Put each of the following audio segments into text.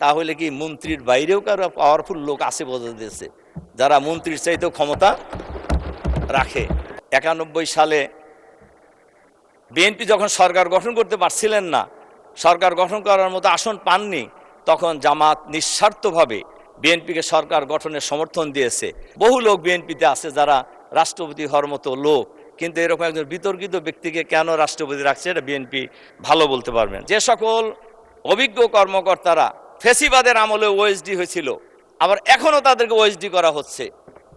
তাহলে কি মন্ত্রীর বাইরেও কারো পাওয়ারফুল লোক আছে বোঝা দিয়েছে, যারা মন্ত্রীর চাইতেও ক্ষমতা রাখে। 91 সালে বিএনপি যখন সরকার গঠন করতে পারছিলেন না, সরকার গঠন করার মতো আসন পাননি, তখন জামাত নিঃস্বার্থভাবে বিএনপিকে সরকার গঠনের সমর্থন দিয়েছে। বহু লোক বিএনপিতে আছে যারা রাষ্ট্রপতি হওয়ার মতো লোক, কিন্তু এরকম একজন বিতর্কিত ব্যক্তিকে কেন রাষ্ট্রপতি রাখছে এটা বিএনপি ভালো বলতে পারবেন। যে সকল অভিজ্ঞ কর্মকর্তারা ফেসিবাদের আমলে ওএসডি হয়েছিল, আবার এখনও তাদেরকে ওএসডি করা হচ্ছে,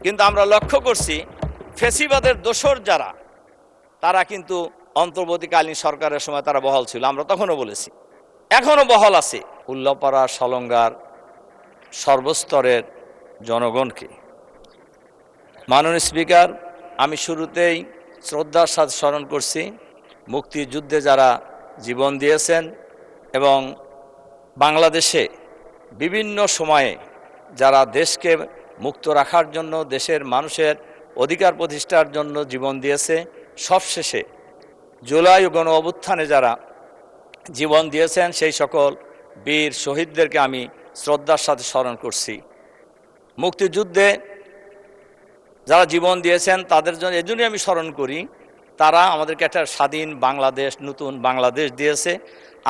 কিন্তু আমরা লক্ষ্য করছি ফেসিবাদের দোসর যারা, তারা কিন্তু অন্তর্বর্তীকালীন সরকারের সময় তারা বহাল ছিল। আমরা তখনও বলেছি, এখনও বহাল আছে। উল্লাপাড়া সলঙ্গার সর্বস্তরের জনগণকে, মাননীয় স্পিকার, আমি শুরুতেই শ্রদ্ধার সাথে স্মরণ করছি মুক্তিযুদ্ধে যারা জীবন দিয়েছেন এবং বাংলাদেশে বিভিন্ন সময়ে যারা দেশকে মুক্ত রাখার জন্য, দেশের মানুষের অধিকার প্রতিষ্ঠার জন্য জীবন দিয়েছে। সবশেষে জুলাই গণ অভ্যুত্থানে যারা জীবন দিয়েছেন সেই সকল বীর শহীদদেরকে আমি শ্রদ্ধার সাথে স্মরণ করছি। মুক্তিযুদ্ধে যারা জীবন দিয়েছেন তাদের জন্য এজন্যই আমি স্মরণ করি, তারা আমাদেরকে একটা স্বাধীন বাংলাদেশ, নতুন বাংলাদেশ দিয়েছে।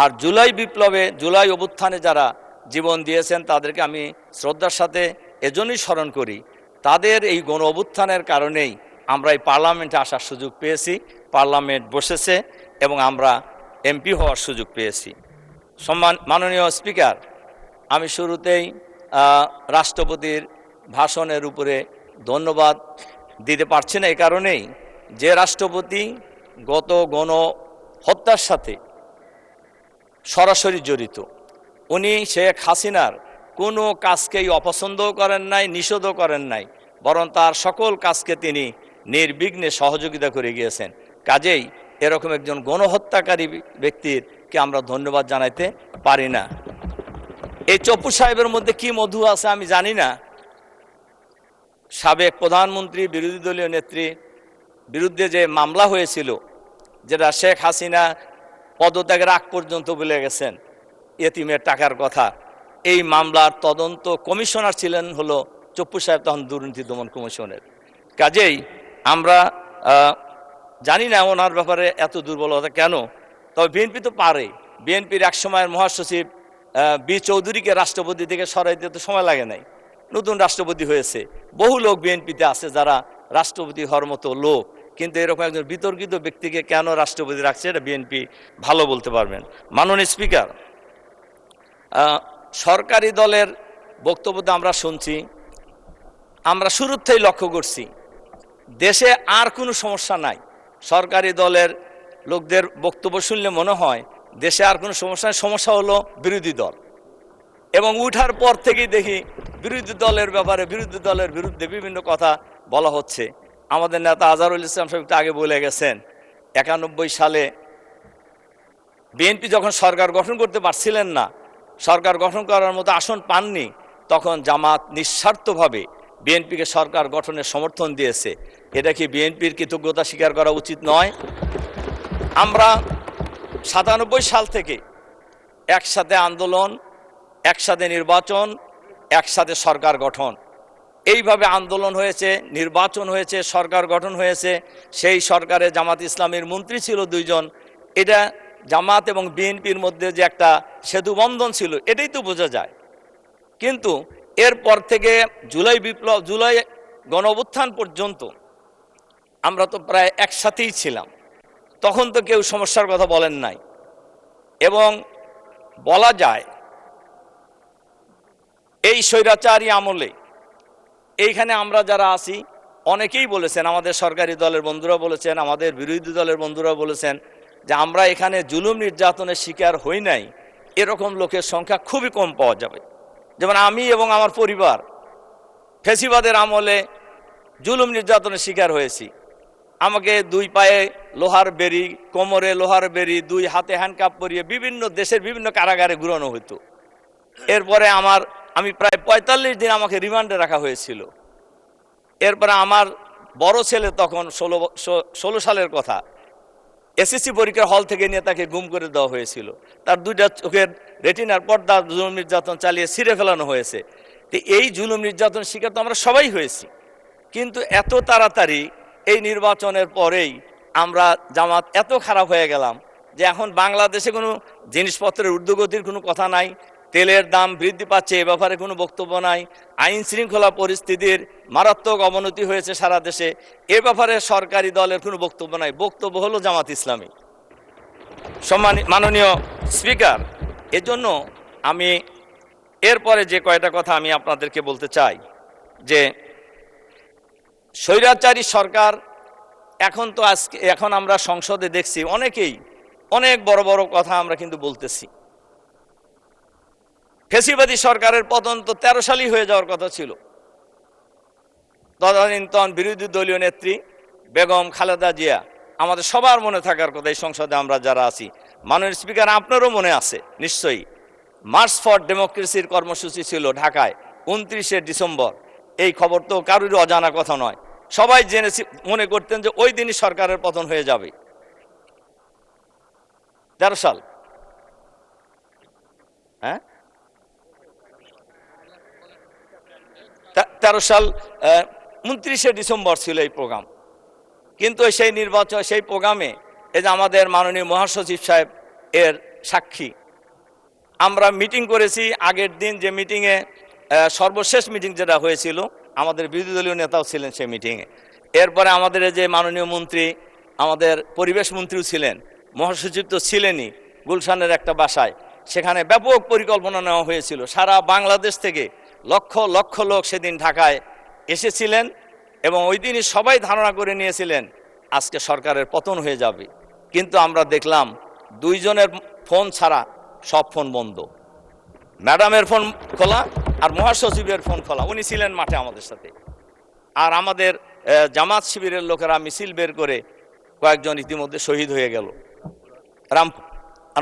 আর জুলাই বিপ্লবে, জুলাই অভ্যুত্থানে যারা জীবন দিয়েছেন তাদেরকে আমি শ্রদ্ধার সাথে এজন্যই স্মরণ করি, তাদের এই গণ অভ্যুত্থানের কারণেই আমরা এই পার্লামেন্টে আসার সুযোগ পেয়েছি, পার্লামেন্ট বসেছে এবং আমরা এমপি হওয়ার সুযোগ পেয়েছি। মাননীয় স্পিকার, আমি শুরুতেই রাষ্ট্রপতির ভাষণের উপরে ধন্যবাদ দিতে পারছি না, এই কারণেই যে রাষ্ট্রপতি গত গণহত্যার সাথে সরাসরি জড়িত, উনি শেখ হাসিনার কোনো কাজকেই অপছন্দও করেন নাই, নিষেধও করেন নাই, বরং তার সকল কাজকে তিনি নির্বিঘ্নে সহযোগিতা করে গিয়েছেন। কাজেই এরকম একজন গণহত্যাকারী ব্যক্তিরকে আমরা ধন্যবাদ জানাইতে পারি না। এই চপ্পু সাহেবের মধ্যে কি মধু আছে আমি জানি না। সাবেক প্রধানমন্ত্রী, বিরোধী দলীয় নেত্রীর বিরুদ্ধে যে মামলা হয়েছিল, যেটা শেখ হাসিনা পদত্যাগের আগ পর্যন্ত বলে গেছেন এতিমের টাকার কথা, এই মামলার তদন্ত কমিশনার ছিলেন হলো চপ্পু সাহেব, তখন দুর্নীতি দমন কমিশনের। কাজেই আমরা জানি না ওনার ব্যাপারে এত দুর্বলতা কেন। তবে বিএনপি তো পারে। বিএনপির এক সময়ের মহাসচিব বি চৌধুরীকে রাষ্ট্রপতি থেকে সরাই দিতে সময় লাগে নাই, নতুন রাষ্ট্রপতি হয়েছে। বহু লোক বিএনপিতে আছে যারা রাষ্ট্রপতি হওয়ার মতো লোক, কিন্তু এরকম একজন বিতর্কিত ব্যক্তিকে কেন রাষ্ট্রপতি রাখছে এটা বিএনপি ভালো বলতে পারবেন। মাননীয় স্পিকার, সরকারি দলের বক্তব্যতে আমরা শুনছি, আমরা শুরুর থেকেই লক্ষ্য করছি দেশে আর কোনো সমস্যা নাই। সরকারি দলের লোকদের বক্তব্য শুনলে মনে হয় দেশে আর কোনো সমস্যা নেই, সমস্যা হলো বিরোধী দল। এবং উঠার পর থেকেই দেখি বিরোধী দলের ব্যাপারে, বিরোধী দলের বিরুদ্ধে বিভিন্ন কথা বলা হচ্ছে। আমাদের নেতা আজহারুল ইসলাম সাহেব আগে বলে গেছেন, 91 সালে বিএনপি যখন সরকার গঠন করতে পারছিলেন না, সরকার গঠন করার মতো আসন পাননি, তখন জামাত নিঃস্বার্থভাবে বিএনপিকে সরকার গঠনের সমর্থন দিয়েছে। এটা কি বিএনপির কৃতজ্ঞতা স্বীকার করা উচিত নয়? আমরা 97 সাল থেকে একসাথে আন্দোলন, একসাথে নির্বাচন, একসাথে সরকার গঠন, এইভাবে আন্দোলন হয়েছে, নির্বাচন হয়েছে, সরকার গঠন হয়েছে। সেই সরকারে জামাত ইসলামের মন্ত্রী ছিল 2 জন। এটা জামাত এবং বিএনপির মধ্যে যে একটা সেতুবন্ধন ছিল, এটাই তো বোঝা যায়। কিন্তু এরপর থেকে জুলাই বিপ্লব, জুলাই গণঅভ্যুত্থান পর্যন্ত আমরা তো প্রায় একসাথেই ছিলাম। তখন তো কেউ সমস্যার কথা বলেন নাই। এবং বলা যায় এই স্বৈরাচারী আমলে এইখানে আমরা যারা আছি অনেকেই বলেছেন, আমাদের সরকারি দলের বন্ধুরা বলেছেন, আমাদের বিরোধী দলের বন্ধুরা বলেছেন যে আমরা এখানে জুলুম নির্যাতনের শিকার হই নাই, এরকম লোকের সংখ্যা খুবই কম পাওয়া যাবে। যেমন আমি এবং আমার পরিবার ফেসিবাদের আমলে জুলুম নির্যাতনের শিকার হয়েছি। আমাকে 2 পায়ে লোহার বেড়ি, কোমরে লোহার বেড়ি, 2 হাতে হ্যান্ডকাপ পরিয়ে বিভিন্ন দেশের বিভিন্ন কারাগারে ঘুরানো হতো। এরপরে আমি প্রায় 45 দিন আমাকে রিমান্ডে রাখা হয়েছিল। এরপরে আমার বড় ছেলে, তখন 16 সালের কথা, এসএসসি পরীক্ষার হল থেকে নিয়ে তাকে গুম করে দেওয়া হয়েছিল, তার দুইটা চোখের রেটিনার পর্দা জুলুম নির্যাতন চালিয়ে ছিঁড়ে ফেলানো হয়েছে। তো এই জুলুম নির্যাতন শিকার তো আমরা সবাই হয়েছি, কিন্তু এত তাড়াতাড়ি এই নির্বাচনের পরেই আমরা জামাত এত খারাপ হয়ে গেলাম যে এখন বাংলাদেশে কোনো জিনিসপত্রের ঊর্ধ্বগতির কোনো কথা নাই, তেলের দাম বৃদ্ধি পাচ্ছে এ ব্যাপারে কোনো বক্তব্য নাই, আইন শৃঙ্খলা পরিস্থিতির মারাত্মক অবনতি হয়েছে সারা দেশে, এ ব্যাপারে সরকারি দলের কোনো বক্তব্য নাই, বক্তব্য হলো জামাত ইসলামী। মাননীয় স্পিকার, এজন্য আমি এরপরে যে কয়টা কথা আমি আপনাদেরকে বলতে চাই যে স্বৈরাচারী সরকার এখন আমরা সংসদে দেখছি অনেকেই অনেক বড় বড় কথা আমরা কিন্তু বলতেছি। ফ্যাসিবাদী সরকারের পতন তো 13 সালই হয়ে যাওয়ার কথা ছিল। তদানীন্তন বিরোধী দলীয় নেত্রী বেগম খালেদা জিয়া আমাদের সবার মনে থাকার কথা, এই সংসদে আমরা যারা আছি। মাননীয় স্পিকার, আপনারও মনে আছে নিশ্চয়ই, মার্চ ফর ডেমোক্রেসির কর্মসূচি ছিল ঢাকায় 29শে ডিসেম্বর। এই খবর তো কারোরই অজানা কথা নয়, সবাই জেনেছি, মনে করতেন যে ওই দিনই সরকারের পতন হয়ে যাবে। 13 সাল, হ্যাঁ 13 সাল 29শে ডিসেম্বর ছিল এই প্রোগ্রাম। কিন্তু সেই নির্বাচন, সেই প্রোগ্রামে এই যে আমাদের মাননীয় মহাসচিব সাহেব এর সাক্ষী, আমরা মিটিং করেছি আগের দিন, যে মিটিংয়ে সর্বশেষ মিটিং যেটা হয়েছিল, আমাদের বিরোধী দলীয় নেতাও ছিলেন সেই মিটিংয়ে। এরপরে আমাদের যে মাননীয় মন্ত্রী, আমাদের পরিবেশ মন্ত্রীও ছিলেন, মহাসচিব তো ছিলেনই, গুলশানের একটা বাসায়, সেখানে ব্যাপক পরিকল্পনা নেওয়া হয়েছিল। সারা বাংলাদেশ থেকে লক্ষ লক্ষ লোক সেদিন ঢাকায় এসেছিলেন এবং ওই দিনই সবাই ধারণা করে নিয়েছিলেন আজকে সরকারের পতন হয়ে যাবে। কিন্তু আমরা দেখলাম 2 জনের ফোন ছাড়া সব ফোন বন্ধ, ম্যাডামের ফোন খোলা আর মহাসচিবের ফোন খোলা, উনি ছিলেন মাঠে আমাদের সাথে। আর আমাদের জামাত শিবিরের লোকেরা মিছিল বের করে কয়েকজন ইতিমধ্যে শহীদ হয়ে গেল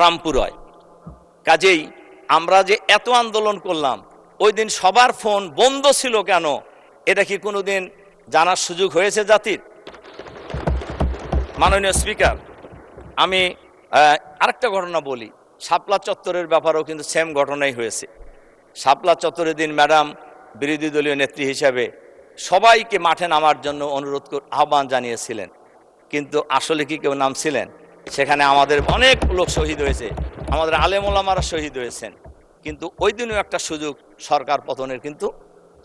রামপুরায়। কাজেই আমরা যে এত আন্দোলন করলাম, ওই দিন সবার ফোন বন্ধ ছিল কেন, এটা কি কোনোদিন জানার সুযোগ হয়েছে জাতির? মাননীয় স্পিকার, আমি আরেকটা ঘটনা বলি, শাপলা চত্বরের ব্যাপারেও কিন্তু সেম ঘটনাই হয়েছে। শাপলা চত্বরের দিন ম্যাডাম বিরোধী দলীয় নেত্রী হিসেবে সবাইকে মাঠে নামার জন্য আহ্বান জানিয়েছিলেন, কিন্তু আসলে কি কেউ নামছিলেন? সেখানে আমাদের অনেক লোক শহীদ হয়েছে, আমাদের আলেম ওলামারা শহীদ হয়েছেন, কিন্তু ওই দিনও একটা সুযোগ সরকার পতনের কিন্তু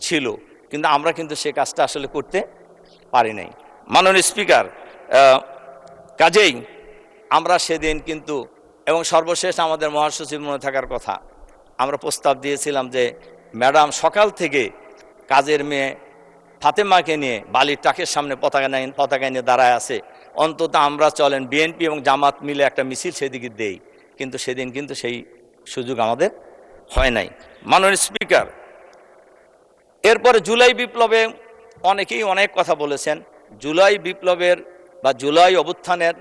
ছিল, কিন্তু আমরা কিন্তু সে কাজটা আসলে করতে পারি নাই। মাননীয় স্পিকার, কাজেই আমরা সেদিন কিন্তু, এবং সর্বশেষ আমাদের মহাসচিব মনে থাকার কথা, আমরা প্রস্তাব দিয়েছিলাম যে ম্যাডাম সকাল থেকে কাজের মেয়ে ফাতেমাকে নিয়ে বালির টাকের সামনে পতাকা নিয়ে দাঁড়ায় আছে, অন্তত আমরা চলেন বিএনপি এবং জামাত মিলে একটা মিছিল সেদিকে দেই, কিন্তু সেদিন কিন্তু সেই সুযোগ আমাদের হয় নাই। মাননীয় স্পিকার, এরপরে জুলাই বিপ্লবে অনেকেই অনেক কথা বলেছেন। জুলাই বিপ্লবের বা জুলাই অভ্যুত্থানের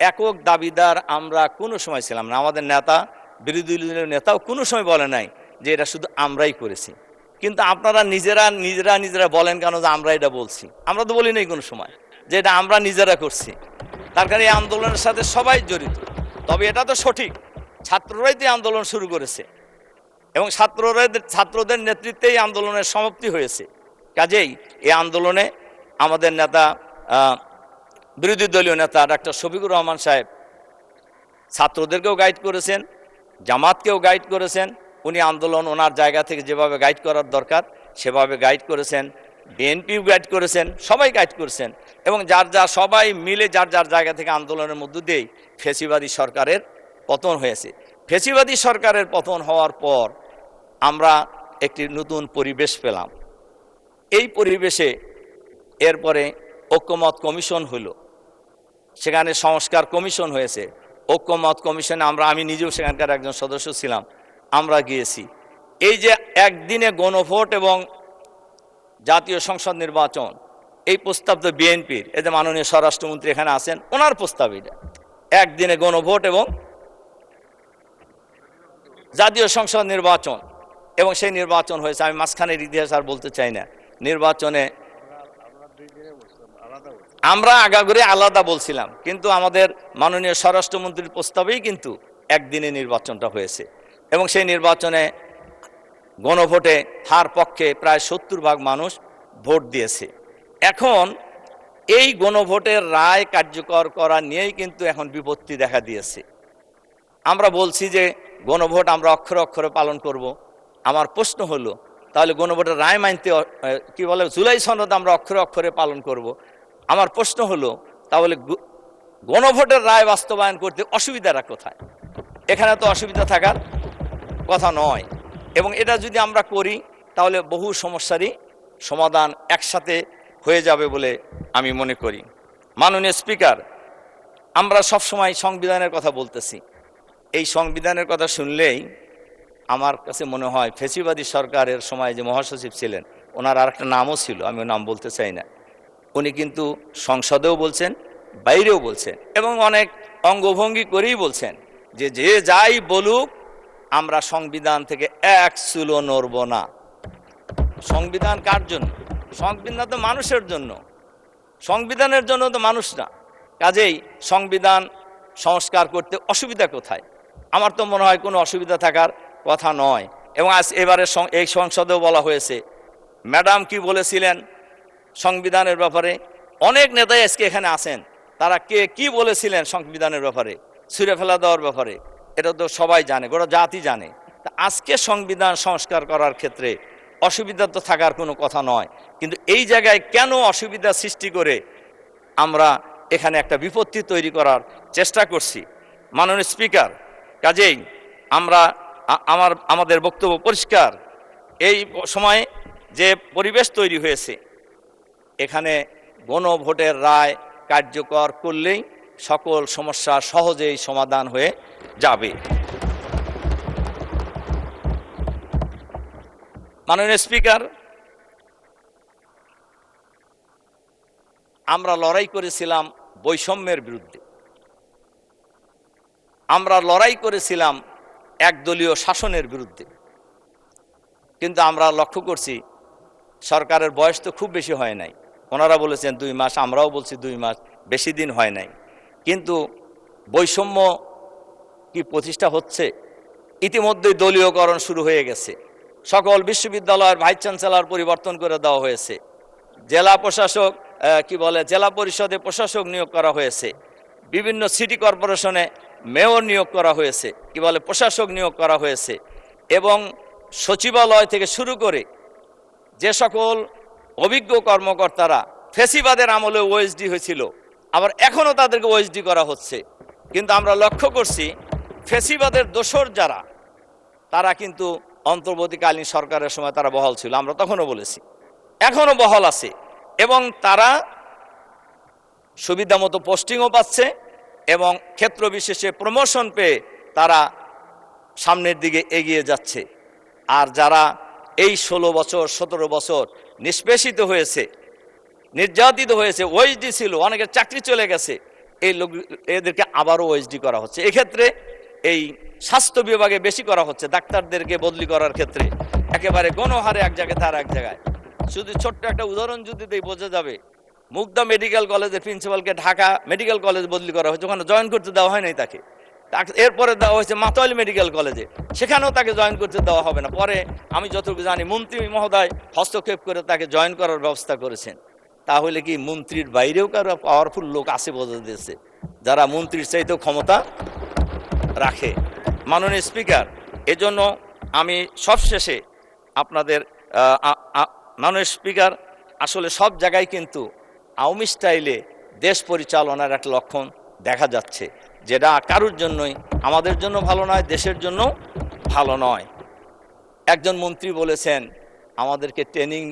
একক দাবিদার আমরা কোনো সময় ছিলাম না, আমাদের নেতা, বিরোধী দলীয় নেতাও কোনো সময় বলে নাই যে এটা শুধু আমরাই করেছি। কিন্তু আপনারা নিজেরা বলেন কেন যে আমরা এটা বলছি? আমরা তো বলি নাই কোনো সময় যে এটা আমরা নিজেরা করছি। তার কারণে এই আন্দোলনের সাথে সবাই জড়িত। তবে এটা তো সঠিক, ছাত্ররাই তো আন্দোলন শুরু করেছে এবং ছাত্রদের নেতৃত্বেই আন্দোলনের সমাপ্তি হয়েছে। কাজেই এই আন্দোলনে আমাদের নেতা, বিরোধী দলীয় নেতা ডাক্তার শফিকুর রহমান সাহেব ছাত্রদেরকেও গাইড করেছেন, জামাতকেও গাইড করেছেন। উনি আন্দোলন ওনার জায়গা থেকে যেভাবে গাইড করার দরকার সেভাবে গাইড করেছেন, বিএনপিও গাইড করেছেন, সবাই গাইড করেছেন, এবং সবাই মিলে যার জায়গা থেকে আন্দোলনের মধ্য দিয়েই ফ্যাসিবাদী সরকারের পতন হয়েছে। ফ্যাসিবাদী সরকারের পতন হওয়ার পর আমরা একটি নতুন পরিবেশ পেলাম। এই পরিবেশে এরপরে ঐক্যমত কমিশন হলো, সেখানে সংস্কার কমিশন হয়েছে। ঐক্যমত কমিশনে আমি নিজেও সেখানকার একজন সদস্য ছিলাম, আমরা গিয়েছি। এই যে একদিনে গণভোট এবং জাতীয় সংসদ নির্বাচন, এই প্রস্তাব তো বিএনপির, এই যে মাননীয় স্বরাষ্ট্রমন্ত্রী এখানে আছেন, ওনার প্রস্তাব এটা, একদিনে গণভোট এবং জাতীয় সংসদ নির্বাচন, এবং সেই নির্বাচন হয়েছে। আমি মাঝখানের ইতিহাস আর বলতে চাই না। নির্বাচনে আমরা আগাগোড়ে আলাদা বলছিলাম, কিন্তু আমাদের মাননীয় স্বরাষ্ট্রমন্ত্রীর প্রস্তাবেই কিন্তু একদিনে নির্বাচনটা হয়েছে এবং সেই নির্বাচনে গণভোটে হার পক্ষে প্রায় 70% মানুষ ভোট দিয়েছে। এখন এই গণভোটের রায় কার্যকর করা নিয়েই কিন্তু এখন বিপত্তি দেখা দিয়েছে। আমরা বলছি যে গণভোট আমরা অক্ষরে অক্ষরে পালন করব। আমার প্রশ্ন হলো, তাহলে গণভোটের রায় মানতে কি বলে জুলাই সনদ আমরা অক্ষরে অক্ষরে পালন করব। আমার প্রশ্ন হলো, তাহলে গণভোটের রায় বাস্তবায়ন করতে অসুবিধাটা কোথায়? এখানে তো অসুবিধা থাকার কথা নয়, এবং এটা যদি আমরা করি তাহলে বহু সমস্যারই সমাধান একসাথে হয়ে যাবে বলে আমি মনে করি। মাননীয় স্পিকার, আমরা সবসময় সংবিধানের কথা বলতেছি। এই সংবিধানের কথা শুনলেই আমার কাছে মনে হয় ফ্যাসিবাদী সরকারের সময় যে মহাসচিব ছিলেন, ওনার আর একটা নামও ছিল, আমি নাম বলতে চাই না, উনি কিন্তু সংসদেও বলছেন, বাইরেও বলছেন এবং অনেক অঙ্গভঙ্গি করেই বলছেন যে যে যাই বলুক আমরা সংবিধান থেকে এক চুলো নড়ব না। সংবিধান কার জন্য? সংবিধান তো মানুষের জন্য, সংবিধানের জন্য তো মানুষ না। কাজেই সংবিধান সংস্কার করতে অসুবিধা কোথায়? আমার তো মনে হয় কোনো অসুবিধা থাকার কথা নয়। এবং আজ এবারে এই সংসদেও বলা হয়েছে, ম্যাডাম কি বলেছিলেন সংবিধানের ব্যাপারে, অনেক নেতাই আজকে এখানে আছেন, তারা কে কি বলেছিলেন সংবিধানের ব্যাপারে, ছুঁড়ে ফেলা দেওয়ার ব্যাপারে, এটা তো সবাই জানে, গোটা জাতি জানে। তা আজকে সংবিধান সংস্কার করার ক্ষেত্রে অসুবিধা তো থাকার কোনো কথা নয়, কিন্তু এই জায়গায় কেন অসুবিধা সৃষ্টি করে আমরা এখানে একটা বিপত্তি তৈরি করার চেষ্টা করছি? মাননীয় স্পিকার, কাজেই আমরা আমাদের বক্তব্য পরিষ্কার। এই সময়ে যে পরিবেশ তৈরি হয়েছে, এখানে গণভোটের রায় কার্যকর করলেই সকল সমস্যা সহজেই সমাধান হয়ে যাবে। মাননীয় স্পিকার, আমরা লড়াই করেছিলাম বৈষম্যের বিরুদ্ধে, আমরা লড়াই করেছিলাম একদলীয় শাসনের বিরুদ্ধে, কিন্তু আমরা লক্ষ্য করছি সরকারের বয়স তো খুব বেশি হয় নাই। ওনারা বলেছেন 2 মাস, আমরাও বলছি 2 মাস, বেশি দিন হয় নাই। কিন্তু বৈষম্য কি প্রতিষ্ঠা হচ্ছে? ইতিমধ্যেই দলীয়করণ শুরু হয়ে গেছে। সকল বিশ্ববিদ্যালয়ের ভাইস চ্যান্সেলর পরিবর্তন করে দেওয়া হয়েছে। জেলা প্রশাসক জেলা পরিষদে প্রশাসক নিয়োগ করা হয়েছে। বিভিন্ন সিটি কর্পোরেশনে মেয়র নিয়োগ করা হয়েছে, প্রশাসক নিয়োগ করা হয়েছে। এবং সচিবালয় থেকে শুরু করে যে সকল অভিজ্ঞ কর্মকর্তারা ফ্যাসিবাদের আমলে ওএসডি হয়েছিল, আবার এখনও তাদেরকে ওএসডি করা হচ্ছে। কিন্তু আমরা লক্ষ্য করছি ফ্যাসিবাদের দোসর যারা, তারা কিন্তু অন্তর্বর্তীকালীন সরকারের সময় তারা বহাল ছিল, আমরা তখনও বলেছি, এখনও বহাল আছে এবং তারা সুবিধা মতো পোস্টিংও পাচ্ছে এবং ক্ষেত্র বিশেষে প্রমোশন পেয়ে তারা সামনের দিকে এগিয়ে যাচ্ছে। আর যারা এই 16 বছর 17 বছর নিষ্পেষিত হয়েছে, নির্যাতিত হয়েছে, ওএসডি ছিল, অনেকের চাকরি চলে গেছে, এই লোক এদেরকে আবারও ওএসডি করা হচ্ছে। এক্ষেত্রে এই স্বাস্থ্য বিভাগে বেশি করা হচ্ছে, ডাক্তারদেরকে বদলি করার ক্ষেত্রে একেবারে গণহারে এক জায়গায় তার এক জায়গায়। শুধু ছোট্ট একটা উদাহরণ যদি দেই বোঝা যাবে, মুগদা মেডিকেল কলেজের প্রিন্সিপালকে ঢাকা মেডিকেল কলেজ বদলি করা হয়েছে, ওখানে জয়েন করতে দেওয়া হয় নাই তাকে। এরপরে দেওয়া হয়েছে মাতোয়ালি মেডিকেল কলেজে, সেখানেও তাকে জয়েন করতে দেওয়া হবে না। পরে আমি যতটুকু জানি মন্ত্রী মহোদয় হস্তক্ষেপ করে তাকে জয়েন করার ব্যবস্থা করেছেন। তাহলে কি মন্ত্রীর বাইরেও কারো পাওয়ারফুল লোক আছে বোঝা দিয়েছে, যারা মন্ত্রীর চাইতেও ক্ষমতা রাখে? মাননীয় স্পিকার, এজন্য আমি সবশেষে আপনাদের মাননীয় স্পিকার, আসলে সব জায়গায় কিন্তু আওয়ামী স্টাইলে দেশ পরিচালনার একটা লক্ষণ দেখা যাচ্ছে, যেটা কারোর জন্যই, আমাদের জন্য ভালো নয়, দেশের জন্য ভালো নয়। একজন মন্ত্রী বলেছেন আমাদেরকে ট্রেনিং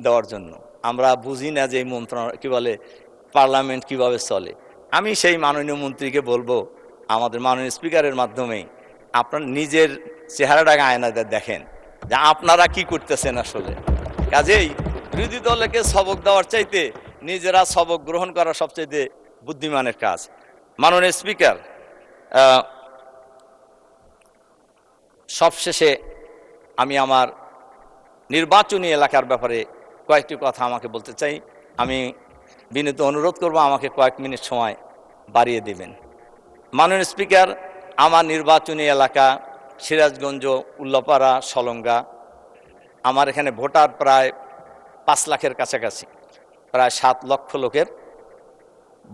দেওয়ার জন্য, আমরা বুঝি না যে এই পার্লামেন্ট কিভাবে চলে। আমি সেই মাননীয় মন্ত্রীকে বলবো, আমাদের মাননীয় স্পিকারের মাধ্যমে আপনার নিজের চেহারাটাকে আয়নাতে দেখেন যে আপনারা কি করতেছেন আসলে। কাজেই বিরোধী দলকে সবক দেওয়ার চাইতে নিজেরা সবক গ্রহণ করা সবচেয়ে বুদ্ধিমানের কাজ। মাননীয় স্পিকার, সবশেষে আমি আমার নির্বাচনী এলাকার ব্যাপারে কয়েকটি কথা আমাকে বলতে চাই। আমি বিনীত অনুরোধ করব আমাকে কয়েক মিনিট সময় বাড়িয়ে দেবেন। মাননীয় স্পিকার, আমার নির্বাচনী এলাকা সিরাজগঞ্জ, উল্লাপাড়া, সলঙ্গা। আমার এখানে ভোটার প্রায় 5 লাখের কাছাকাছি, প্রায় 7 লক্ষ লোকের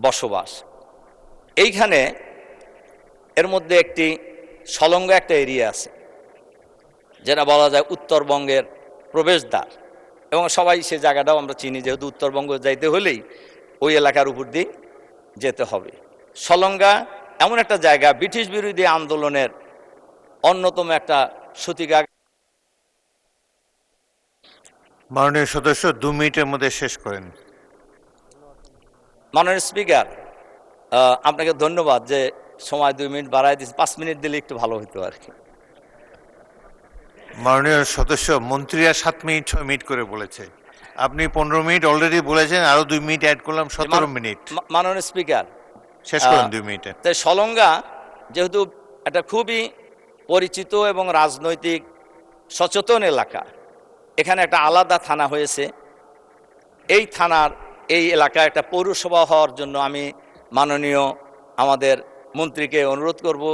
বসবাস। এইখানে এর মধ্যে একটি সলঙ্গা একটা এরিয়া আছে, যেটা বলা যায় উত্তরবঙ্গের প্রবেশদ্বার, এবং সবাই সে জায়গাটাও আমরা চিনি, যেহেতু উত্তরবঙ্গ যাইতে হলেই ওই এলাকার উপর দিয়ে যেতে হবে। সলঙ্গা এমন একটা জায়গা, ব্রিটিশ বিরোধী আন্দোলনের অন্যতম একটা সূতিকা। মাননীয় সদস্য 2 মিনিটের মধ্যে শেষ করেন। মাননীয় স্পিকার, আপনাকে ধন্যবাদ যে সময় 2 মিনিট বাড়ায় দিয়েছে। 5 মিনিট দিলে একটু ভালো হতো আর কি। মাননীয় সদস্য, মন্ত্রীরা 7 মিনিট 6 মিনিট করে বলেছে, আপনি 15 মিনিট অলরেডি বলেছেন, আরো 2 মিনিট অ্যাড করলাম, 17 মিনিট। মাননীয় স্পিকার, শেষ করেন 2 মিনিটে। তাই সলঙ্গা যেহেতু একটা খুবই পরিচিত এবং রাজনৈতিক সচেতন এলাকা, এখানে একটা আলাদা থানা হয়েছে। এই থানার এই এলাকায় একটা পৌরসভা হওয়ার জন্য আমি মাননীয় আমাদের মন্ত্রীকে অনুরোধ করব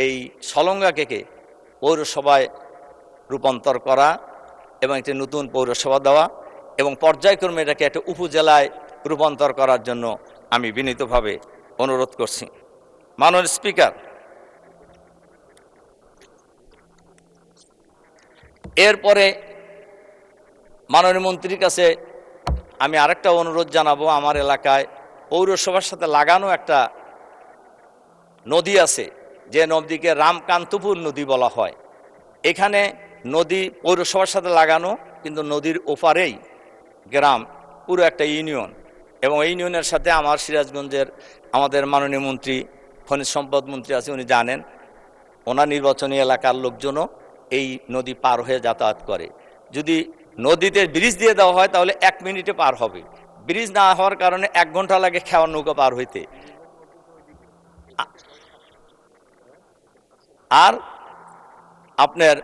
এই সলঙ্গাকে পৌরসভায় রূপান্তর করা এবং একটি নতুন পৌরসভা দেওয়া এবং পর্যায়ক্রমে এটাকে একটা উপজেলায় রূপান্তর করার জন্য আমি বিনীতভাবে অনুরোধ করছি। মাননীয় স্পিকার, এরপরে মাননীয় মন্ত্রীর কাছে আমি আরেকটা অনুরোধ জানাবো। আমার এলাকায় পৌরসভার সাথে লাগানো একটা নদী আছে, যে নদীকে রামকান্তপুর নদী বলা হয়। এখানে নদী পৌরসভার সাথে লাগানো, কিন্তু নদীর ওপারেই গ্রাম, পুরো একটা ইউনিয়ন, এবং এই ইউনিয়নের সাথে আমার সিরাজগঞ্জের আমাদের মাননীয় মন্ত্রী, খনিজ সম্পদ মন্ত্রী আছে, উনি জানেন, ওনার নির্বাচনী এলাকার লোকজনও এই নদী পার হয়ে যাতায়াত করে। যদি নদীতে ব্রিজ দিয়ে দেওয়া হয় তাহলে 1 মিনিটে পার হবে। ব্রিজ না হওয়ার কারণে 1 ঘন্টা লাগে খেওয়ার নৌকা পার হইতে। আর আপনার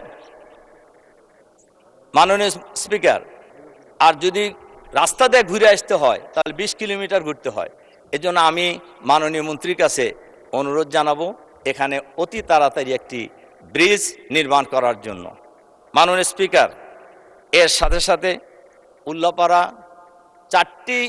মাননীয় স্পিকার, আর যদি রাস্তা দিয়ে ঘুরে আসতে হয় তাহলে 20 কিলোমিটার ঘুরতে হয়। এজন্য আমি মাননীয় মন্ত্রীর কাছে অনুরোধ জানাবো এখানে অতি তাড়াতাড়ি একটি ব্রিজ নির্মাণ করার জন্য। মাননীয় স্পিকার, এর সাথে সাথে উল্লাপাড়া 4টি